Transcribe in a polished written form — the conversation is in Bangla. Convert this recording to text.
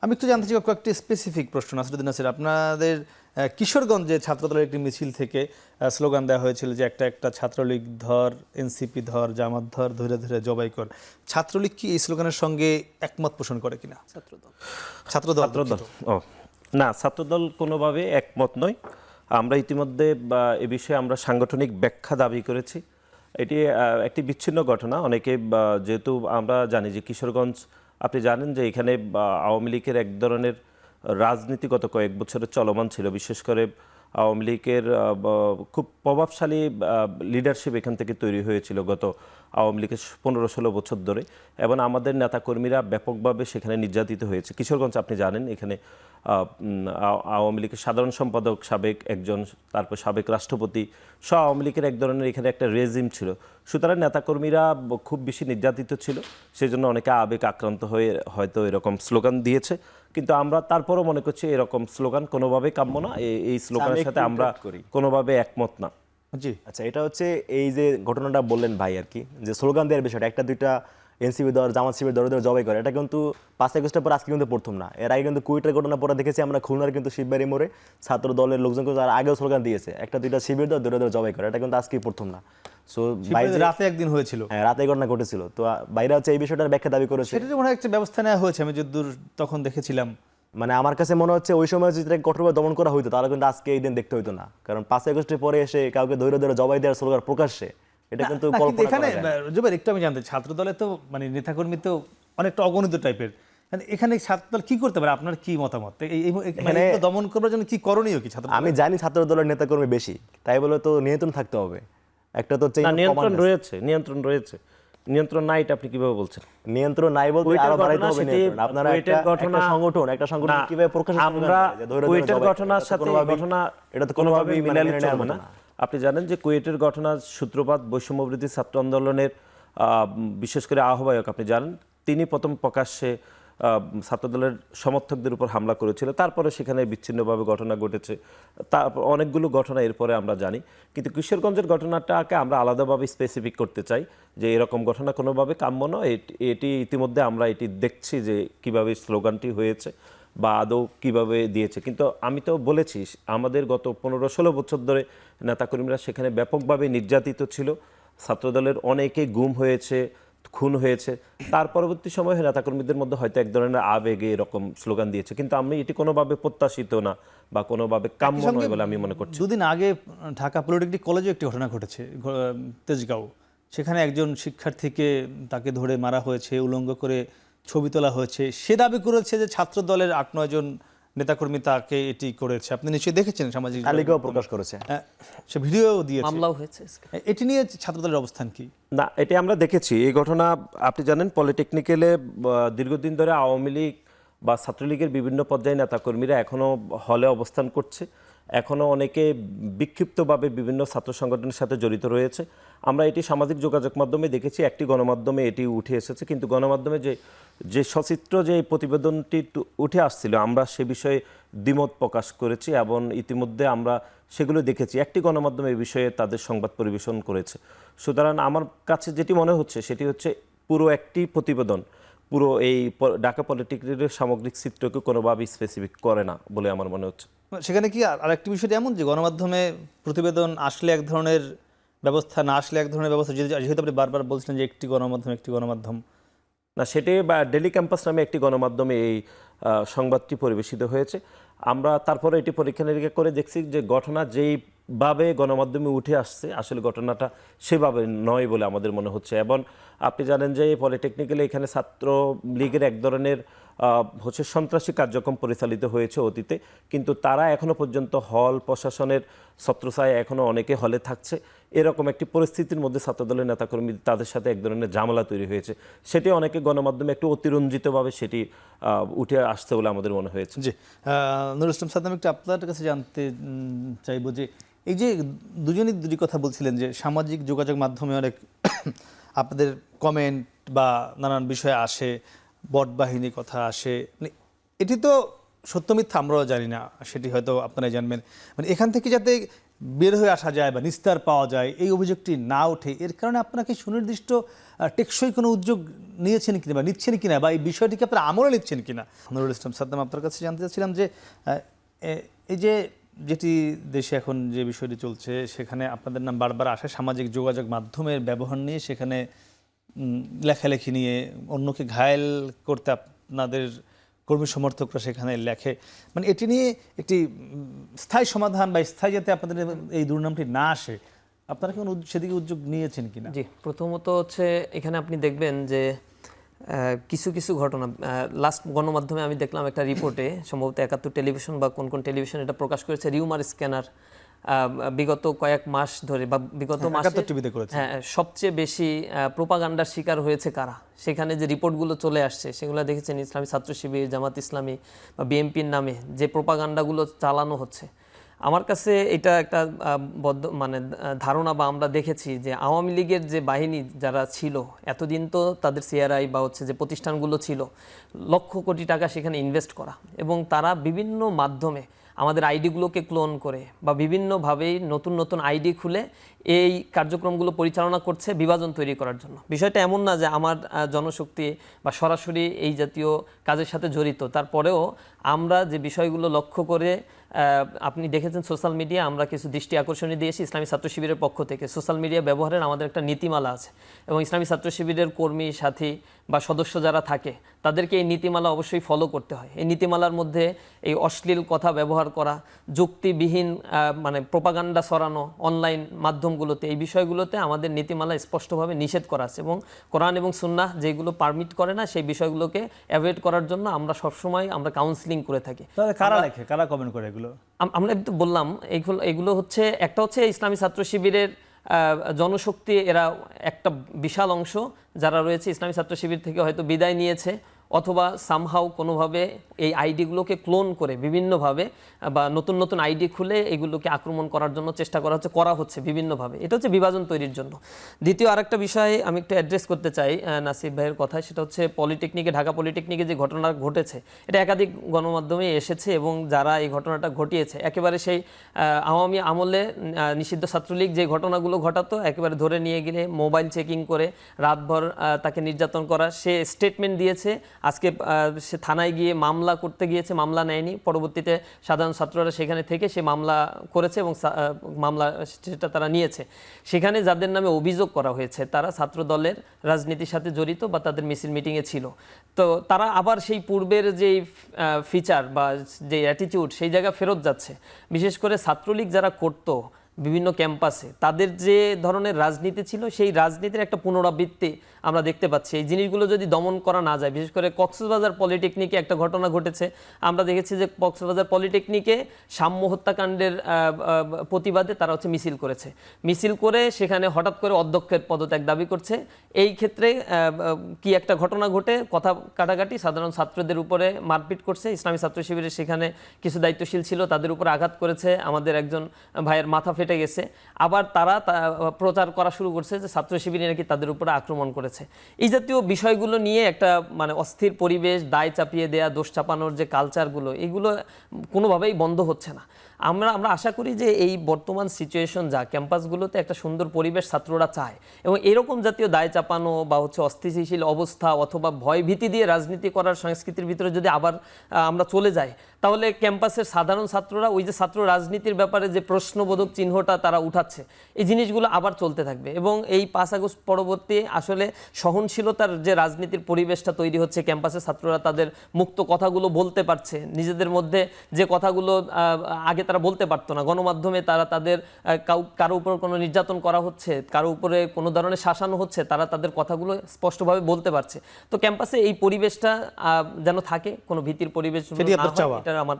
আমি একটু জানতে চাই কয়েকটি স্পেসিফিক প্রশ্ন নাসিরুদ্দিন নাসির, আপনাদের কিশোরগঞ্জে ছাত্রদলের একটি মিছিল থেকে স্লোগান দেওয়া হয়েছিল যে একটা একটা ছাত্রলীগ ধর, এনসিপি ধর, জামাত ধর, ধরে ধরে জবাই কর। ছাত্রলীগ কি এই স্লোগানের সঙ্গে একমত পোষণ করে কিনা? ছাত্রদল ও না, ছাত্রদল কোনোভাবে একমত নয়। আমরা ইতিমধ্যে এ বিষয়ে আমরা সাংগঠনিক ব্যাখ্যা দাবি করেছি। এটি একটি বিচ্ছিন্ন ঘটনা। অনেকে যেহেতু আমরা জানি যে কিশোরগঞ্জ, আপনি জানেন যে এখানে আওয়ামী লীগের এক ধরনের রাজনীতি গত কয়েক বছরের চলমান ছিল। বিশেষ করে আওয়ামী লীগের খুব প্রভাবশালী লিডারশিপ এখান থেকে তৈরি হয়েছিল গত আওয়ামী লীগের 15-16 বছর ধরে, এবং আমাদের নেতাকর্মীরা ব্যাপকভাবে সেখানে নির্যাতিত হয়েছে। কিশোরগঞ্জ আপনি জানেন, এখানে আওয়ামী লীগের সাধারণ সম্পাদক সাবেক একজন, তারপর সাবেক রাষ্ট্রপতি সহ আওয়ামী লীগের এক ধরনের এখানে একটা রেজিম ছিল। সুতরাং নেতাকর্মীরা খুব বেশি নির্যাতিত ছিল, সেজন্য অনেকে আবেগ আক্রান্ত হয়ে হয়তো এরকম স্লোগান দিয়েছে। কিন্তু আমরা তারপরও মনে করছি এরকম স্লোগান কোনোভাবে কাম্য না, এই স্লোগানের সাথে আমরা কোনোভাবে একমত না। জি আচ্ছা, এটা হচ্ছে এই যে ঘটনাটা বললেন ভাই আর কি, যে স্লোগান দেওয়ার বিষয়টা, একটা দুইটা এনসিপি দল, জামাত শিবির দলে দলে জবাই করে, এটা কিন্তু 5 আগস্টের পর আজকে কিন্তু প্রথম না। এর আগে কিন্তু কুইটের ঘটনা পরে দেখেছি আমরা, খুলনার কিন্তু শিববাড়ি মোড়ে ছাত্র দলের লোকজন কিন্তু তার আগেও স্লোগান দিয়েছে, একটা দুইটা শিবির দল দলে দলে জবাই করে, এটা কিন্তু আজকেই প্রথম না। সো রাতে একদিন হয়েছিল, হ্যাঁ রাতে এই ঘটনা ঘটেছিল। তো বাইরে হচ্ছে এই বিষয়টার ব্যাখ্যা দাবি করেছে, সেটা মনে হয় একটা ব্যবস্থা নেওয়া হয়েছে, আমি যতদূর তখন দেখেছিলাম। মানে আমার কাছে মনে হচ্ছে ওই সময় যদি কঠোরভাবে দমন করা হইতো তাহলে কিন্তু আজকে এই দিন দেখতে হইতো না। কারণ 5 আগস্টের পরে এসে কাউকে ধৈর্য ধরে জবাই দেওয়ার স্লোগান প্রকাশ্যে, এটা কিন্তু এখানে জুবাইর একটু আমি জানতে, ছাত্র দলে তো মানে নেতাকর্মী তো অনেকটা অগণিত টাইপের, এখানে ছাত্রদল কি করতে পারে, আপনার কি মতামত? মানে দমন করার জন্য কি করণীয় কি ছাত্র? আমি জানি ছাত্র দলের নেতাকর্মী বেশি, তাই বলে তো নিয়ন্ত্রণ থাকতে হবে। একটা তো নিয়ন্ত্রণ রয়েছে, নিয়ন্ত্রণ নাই এটা আপনি কিভাবে বলছেন? নিয়ন্ত্রণ নাই বলতে আরো বাড়াইতে হবে নিয়ন্ত্রণ। আপনারা একটা সংগঠন কিভাবে প্রকাশ আমরা কুয়েটের ঘটনার সাথে ঘটনা এটা তো কোনোভাবে মিলালে চলবে না। আপনি জানেন যে কুয়েটের ঘটনার সূত্রপাত বৈষম্যবিরোধী ছাত্র আন্দোলনের বিশেষ করে আহ্বায়ক, আপনি জানেন, তিনি প্রথম প্রকাশ্যে ছাত্রদলের সমর্থকদের উপর হামলা করেছিল। তারপরে সেখানে বিচ্ছিন্নভাবে ঘটনা ঘটেছে, তারপর অনেকগুলো ঘটনা এরপরে আমরা জানি। কিন্তু কিশোরগঞ্জের ঘটনাটাকে আমরা আলাদাভাবে স্পেসিফিক করতে চাই যে এরকম ঘটনা কোনোভাবে কাম্য নয়। এটি ইতিমধ্যে আমরা এটি দেখছি যে কিভাবে স্লোগানটি হয়েছে বা আদৌ কিভাবে দিয়েছে। কিন্তু আমি তো বলেছি আমাদের গত 15-16 বছর ধরে নেতাকর্মীরা সেখানে ব্যাপকভাবে নির্যাতিত ছিল, ছাত্রদলের অনেকে গুম হয়েছে, খুন হয়েছে। তার পরবর্তী সময়ে নেতাকর্মীদের মধ্যে হয়তো এক ধরনের আবেগে এরকম স্লোগান দিয়েছে, কিন্তু আমি এটি কোনোভাবে প্রত্যাশিত না বা কোনোভাবে কাম্য নয় বলে আমি মনে করছি। দুদিন আগে ঢাকা পলিটেকনিক কলেজে একটি ঘটনা ঘটেছে, তেজগাঁও। সেখানে একজন শিক্ষার্থীকে তাকে ধরে মারা হয়েছে, উলঙ্গ করে ছবি তোলা হয়েছে। সে দাবি করেছে যে ছাত্র দলের 8-9 জন নেতাকর্মী তাকে এটি করেছে। আপনি নিশ্চয়ই দেখেছেন, সামাজিক তালিকাও প্রকাশ করেছে, সে ভিডিও দিয়েছে, মামলাও হয়েছে। এটি নিয়ে ছাত্র দলের অবস্থান কি? না, এটি আমরা দেখেছি। এই ঘটনা আপনি জানেন, পলিটেকনিক্যালে দীর্ঘদিন ধরে আওয়ামী লীগ বা ছাত্রলীগের বিভিন্ন পর্যায়ে নেতাকর্মীরা এখনও হলে অবস্থান করছে, এখনও অনেকে বিক্ষিপ্তভাবে বিভিন্ন ছাত্র সংগঠনের সাথে জড়িত রয়েছে। আমরা এটি সামাজিক যোগাযোগ মাধ্যমে দেখেছি, একটি গণমাধ্যমে এটি উঠে এসেছে, কিন্তু গণমাধ্যমে যে সচিত্র যে প্রতিবেদনটি উঠে আসছিল, আমরা সে বিষয়ে দ্বিমত প্রকাশ করেছি এবং ইতিমধ্যে আমরা সেগুলো দেখেছি। একটি গণমাধ্যমে এই বিষয়ে তাদের সংবাদ পরিবেশন করেছে। সুতরাং আমার কাছে যেটি মনে হচ্ছে সেটি হচ্ছে পুরো একটি প্রতিবেদন পুরো এই ঢাকা পলিটেকনিকের সামগ্রিক চিত্রকে কোনোভাবে স্পেসিফিক করে না বলে আমার মনে হচ্ছে। সেখানে কি আরেকটি বিষয় এমন যে গণমাধ্যমে প্রতিবেদন আসলে এক ধরনের ব্যবস্থা, না আসলে এক ধরনের ব্যবস্থা, যেহেতু আপনি বারবার বলছিলেন যে একটি গণমাধ্যম না, সেটি ডেইলি ক্যাম্পাস নামে একটি গণমাধ্যমে এই সংবাদটি পরিবেশিত হয়েছে। আমরা তারপরে এটি পরীক্ষা নিরীক্ষা করে দেখছি যে ঘটনা যেইভাবে গণমাধ্যমে উঠে আসছে আসলে ঘটনাটা সেভাবে নয় বলে আমাদের মনে হচ্ছে। এবং আপনি জানেন যে পলিটেকনিক্যালে এখানে ছাত্র লীগের এক ধরনের হচ্ছে সন্ত্রাসী কার্যক্রম পরিচালিত হয়েছে অতীতে, কিন্তু তারা এখনও পর্যন্ত হল প্রশাসনের ছত্রছায়া এখনও অনেকে হলে থাকছে। এরকম একটি পরিস্থিতির মধ্যে ছাত্রদলের নেতাকর্মী তাদের সাথে এক ধরনের ঝামেলা তৈরি হয়েছে, সেটি অনেকে গণমাধ্যমে একটু অতিরঞ্জিতভাবে সেটি উঠে আসছে বলে আমাদের মনে হয়েছে। জি, নুরুল ইসলাম সাদ্দাম, একটু আপনার কাছে জানতে চাইবো যে এই যে দুজনই দুটি কথা বলছিলেন যে সামাজিক যোগাযোগ মাধ্যমে অনেক আপনাদের কমেন্ট বা নানান বিষয়ে আসে, বট বাহিনী কথা আসে, মানে এটি তো সত্য মিথ্যা আমরাও জানি না, সেটি হয়তো আপনারা জানবেন। মানে এখান থেকে যাতে বের হয়ে আসা যায় বা নিস্তার পাওয়া যায়, এই অভিযোগটি না ওঠে, এর কারণে আপনারা কি সুনির্দিষ্ট টেকসই কোনো উদ্যোগ নিয়েছেন কিনা বা নিচ্ছেন কিনা, বা এই বিষয়টিকে আপনারা আমলে নিচ্ছেন কিনা? নুরুল ইসলাম সাদ্দাম, আপনার কাছে জানতে চাচ্ছিলাম যে এই যে যেটি দেশে এখন যে বিষয়টি চলছে, সেখানে আপনাদের নাম বারবার আসে সামাজিক যোগাযোগ মাধ্যমের ব্যবহার নিয়ে, সেখানে লেখালেখি নিয়ে, অন্যকে ঘায়েল করতে আপনাদের কর্মী সমর্থকরা সেখানে লেখে, মানে এটি নিয়ে একটি স্থায়ী সমাধান বা স্থায়ী যাতে আপনাদের এই দুর্নামটি না আসে, আপনারা কি সেদিকে উদ্যোগ নিয়েছেন কিনা? জি, প্রথমত হচ্ছে এখানে আপনি দেখবেন যে কিছু কিছু ঘটনা লাস্ট গণমাধ্যমে আমি দেখলাম একটা রিপোর্টে, সম্ভবত ৭১ টেলিভিশন বা কোন কোন টেলিভিশন এটা প্রকাশ করেছে, রিউমার স্ক্যানার বিগত কয়েক মাস ধরে বা বিগত মাসে টিভিতে করেছে। হ্যাঁ, সবচেয়ে বেশি প্রোপাগান্ডার শিকার হয়েছে কারা, সেখানে যে রিপোর্টগুলো চলে আসছে সেগুলো দেখেছেন ইসলামী ছাত্র শিবির, জামাত ইসলামী বা বিএনপির নামে যে প্রোপাগান্ডাগুলো চালানো হচ্ছে। আমার কাছে এটা একটা ধারণা বা আমরা দেখেছি যে আওয়ামী লীগের যে বাহিনী যারা ছিল এতদিন, তো তাদের সিআরআই বা হচ্ছে যে প্রতিষ্ঠানগুলো ছিল, লক্ষ কোটি টাকা সেখানে ইনভেস্ট করা, এবং তারা বিভিন্ন মাধ্যমে আমাদের আইডিগুলোকে ক্লোন করে বা বিভিন্নভাবেই নতুন নতুন আইডি খুলে এই কার্যক্রমগুলো পরিচালনা করছে বিভাজন তৈরি করার জন্য। বিষয়টা এমন না যে আমার জনশক্তি বা সরাসরি এই জাতীয় কাজের সাথে জড়িত, তারপরেও আমরা যে বিষয়গুলো লক্ষ্য করে, আপনি দেখেছেন সোশ্যাল মিডিয়া, আমরা কিছু দৃষ্টি আকর্ষণী দিয়েছি ইসলামী ছাত্র শিবিরের পক্ষ থেকে। সোশ্যাল মিডিয়া ব্যবহারের আমাদের একটা নীতিমালা আছে, এবং ইসলামী ছাত্র শিবিরের কর্মী সাথী বা সদস্য যারা থাকে তাদেরকে এই নীতিমালা অবশ্যই ফলো করতে হয়। এই নীতিমালার মধ্যে এই অশ্লীল কথা ব্যবহার করা, যুক্তিবিহীন প্রোপাগান্ডা ছড়ানো অনলাইন মাধ্যমগুলোতে, এই বিষয়গুলোতে আমাদের নীতিমালা স্পষ্টভাবে নিষেধ করা আছে, এবং কোরআন এবং সুন্নাহ যেগুলো পারমিট করে না সেই বিষয়গুলোকে অ্যাভয়েড করার জন্য আমরা সবসময় কাউন্সিলিং করে থাকি। তাহলে কারা লেখে, কারা কমেন্ট করে এগুলো? আমরা তো বললাম এগুলো হচ্ছে, একটা হচ্ছে ইসলামী ছাত্র শিবিরের জনশক্তি, এরা একটা বিশাল অংশ যারা রয়েছে ইসলামী ছাত্র শিবির থেকে হয়তো বিদায় নিয়েছে, অথবা সামহাও কোনোভাবে এই আইডিগুলোকে ক্লোন করে বিভিন্নভাবে বা নতুন নতুন আইডি খুলে এগুলোকে আক্রমণ করার জন্য চেষ্টা করা হচ্ছে বিভিন্নভাবে। এটা হচ্ছে বিভাজন তৈরির জন্য। দ্বিতীয় আরেকটা বিষয় আমি একটু অ্যাড্রেস করতে চাই নাসিব ভাইয়ের কথায়, সেটা হচ্ছে পলিটেকনিকে, ঢাকা পলিটেকনিকে যে ঘটনা ঘটেছে, এটা একাধিক গণমাধ্যমে এসেছে, এবং যারা এই ঘটনাটা ঘটিয়েছে একেবারে সেই আওয়ামী আমলে নিষিদ্ধ ছাত্রলীগ যে ঘটনাগুলো ঘটাতো, একেবারে ধরে নিয়ে গেলে মোবাইল চেকিং করে রাতভর তাকে নির্যাতন করা। সে স্টেটমেন্ট দিয়েছে, আজকে সে থানায় গিয়ে মামলা করতে গিয়েছে, মামলা নেয়নি, পরবর্তীতে সাধারণ ছাত্ররা সেখানে থেকে সে মামলা করেছে এবং মামলা সেটা তারা নিয়েছে। সেখানে যাদের নামে অভিযোগ করা হয়েছে তারা ছাত্র দলের রাজনীতির সাথে জড়িত বা তাদের মিছিল মিটিংয়ে ছিল, তো তারা আবার সেই পূর্বের যেই ফিচার বা যে অ্যাটিটিউড সেই জায়গা ফেরত যাচ্ছে। বিশেষ করে ছাত্রলীগ যারা করতো বিভিন্ন ক্যাম্পাসে, তাদের যে ধরনের রাজনীতি ছিল সেই রাজনীতির একটা পুনরাবৃত্তি আমরা দেখতে পাচ্ছি। এই জিনিসগুলো যদি দমন করা না যায়, বিশেষ করে কক্সবাজার পলিটেকনিকে একটা ঘটনা ঘটেছে, আমরা দেখেছি যে কক্সবাজার পলিটেকনিকে সাম্য হত্যাকাণ্ডের প্রতিবাদে তারা হচ্ছে মিছিল করেছে, মিছিল করে সেখানে হঠাৎ করে অধ্যক্ষের পদত্যাগ দাবি করছে। এই ক্ষেত্রে কি একটা ঘটনা ঘটে, কথা কাটাকাটি, সাধারণ ছাত্রদের উপরে মারপিট করছে, ইসলামী ছাত্র শিবিরের সেখানে কিছু দায়িত্বশীল ছিল তাদের উপর আঘাত করেছে, আমাদের একজন ভাইয়ের মাথা ফেটে গেছে। আবার তারা প্রচার করা শুরু করছে যে ছাত্র শিবির নাকি তাদের উপরে আক্রমণ করেছে। এই জাতীয় বিষয়গুলো নিয়ে একটা অস্থির পরিবেশ, দায় চাপিয়ে দেয়া, দোষ চাপানোর যে কালচারগুলো, এগুলো কোনোভাবেই বন্ধ হচ্ছে না। আমরা আশা করি যে এই বর্তমান সিচুয়েশন যা, ক্যাম্পাসগুলোতে একটা সুন্দর পরিবেশ ছাত্ররা চায়, এবং এরকম জাতীয় দায় চাপানো বা হচ্ছে অস্থিতিশীল অবস্থা অথবা ভয় ভীতি দিয়ে রাজনীতি করার সংস্কৃতির ভিতরে যদি আবার আমরা চলে যাই, তাহলে ক্যাম্পাসের সাধারণ ছাত্ররা ওই যে ছাত্র রাজনীতির ব্যাপারে যে প্রশ্নবোধক চিহ্নটা তারা উঠাচ্ছে, এই জিনিসগুলো আবার চলতে থাকবে। এবং এই 5 আগস্ট পরবর্তী আসলে সহনশীলতার যে রাজনীতির পরিবেশটা তৈরি হচ্ছে, ক্যাম্পাসের ছাত্ররা তাদের মুক্ত কথাগুলো বলতে পারছে, নিজেদের মধ্যে যে কথাগুলো আগে তারা বলতে পারতো না, গণমাধ্যমে তারা তাদের কারো উপর কোনো নির্যাতন করা হচ্ছে, কারো উপরে কোনো ধরনের শাসানো হচ্ছে, তারা তাদের কথাগুলো স্পষ্টভাবে বলতে পারছে। তো ক্যাম্পাসে এই পরিবেশটা যেন থাকে, কোনো ভীতির পরিবেশ, এটা আমার